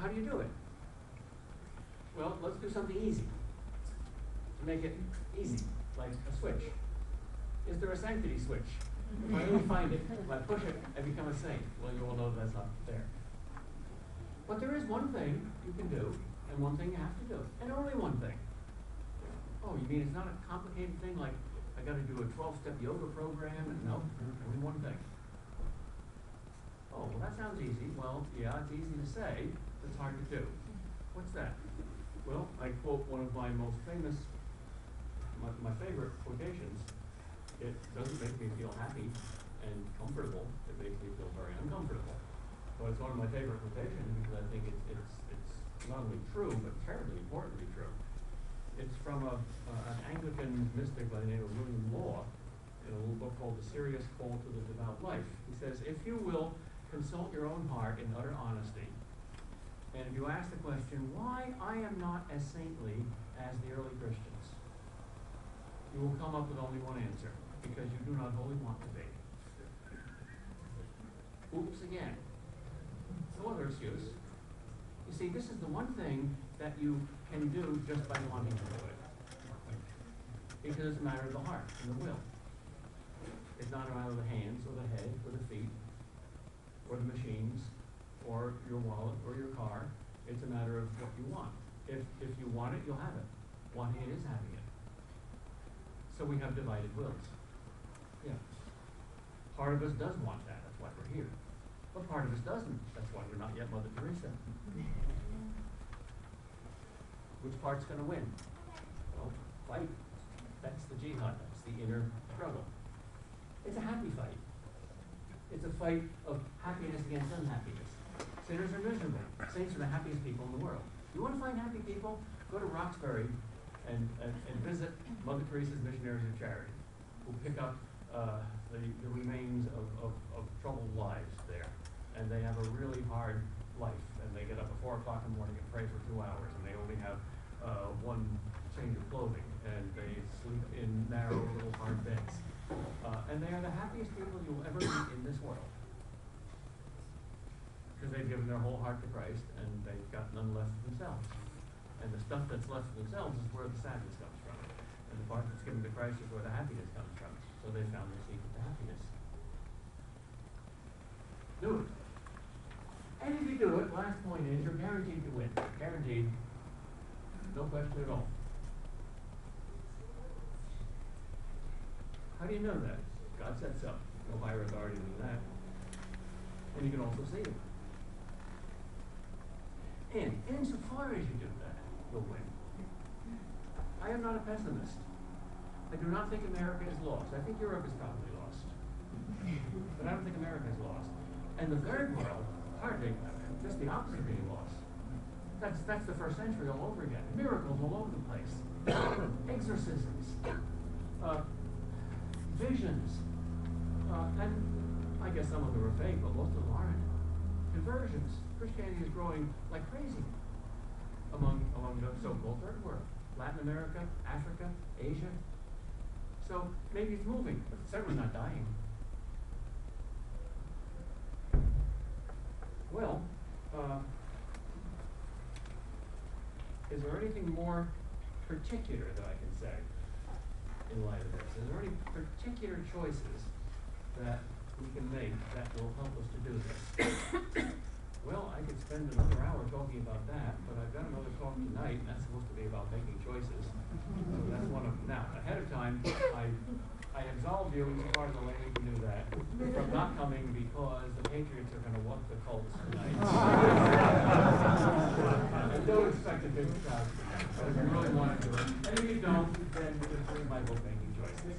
how do you do it? Well, let's do something easy to make it easy, like a switch. Is there a sanctity switch? If I only find it, if I push it, I become a saint. Well, you all know that's not there. But there is one thing you can do, and one thing you have to do, and only one thing. Oh, you mean it's not a complicated thing like I got to do a 12-step yoga program? And no, only one thing. Oh, well, that sounds easy. Well, yeah, it's easy to say, but it's hard to do. What's that? Well, I quote one of my most famous, my favorite quotations. It doesn't make me feel happy and comfortable. It makes me feel very uncomfortable. But it's one of my favorite quotations because I think it's not only true, but terribly importantly true. It's from an Anglican mystic by the name of William Law in a little book called The Serious Call to the Devout Life. He says, if you will consult your own heart in utter honesty, and if you ask the question, why I am not as saintly as the early Christians, you will come up with only one answer, because you do not wholly want to be. Oops again. No other excuse. You see, this is the one thing that you can do just by wanting to do it. Because it's a matter of the heart and the will. It's not a matter of the hands or the head or the feet or the machines or your wallet or your car. It's a matter of what you want. If you want it, you'll have it. Wanting it is having it. So we have divided wills. Yeah. Part of us does want that. That's why we're here. But part of us doesn't. That's why we're not yet Mother Teresa. Which part's going to win? Well, fight. That's the jihad. That's the inner struggle. It's a happy fight. It's a fight of happiness against unhappiness. Sinners are miserable. Saints are the happiest people in the world. You want to find happy people? Go to Roxbury and visit Mother Teresa's Missionaries of Charity, who pick up the remains of troubled lives there. And they have a really hard life. And they get up at 4 o'clock in the morning and pray for 2 hours. And they only have one change of clothing. And they sleep in narrow little hard beds. And they are the happiest people you'll ever meet in this world. Because they've given their whole heart to Christ and they've got none left for themselves. And the stuff that's left for themselves is where the sadness comes from. And the part that's given to Christ is where the happiness comes from. So they found their secret to happiness. Do it. And if you do it, last point is you're guaranteed to win. Guaranteed. No question at all. How do you know that? God said so. No higher authority than that. And you can also see it. And insofar as you do that, you'll win. I am not a pessimist. I do not think America is lost. I think Europe is probably lost. But I don't think America is lost. And the third world, hardly, just the opposite of being lost. That's the first century all over again. Miracles all over the place. Exorcisms. Visions. And I guess some of them are fake, but most of them aren't. Conversions. Christianity is growing like crazy among the so-called third world. Latin America, Africa, Asia. So maybe it's moving, but it's certainly not dying. Well, is there anything more particular that I can say in light of this? Is there any particular choices that we can make that will help us to do this? Well, I could spend another hour talking about that, but I've got another talk tonight, and that's supposed to be about making choices. So that's one of them. Now, ahead of time, I absolved you, as far as the lady can do that, from not coming because the Patriots are going to want the Colts tonight. I don't expect a big crowd, but if you really want to do it, and if you don't, then just read my book, Making Choices.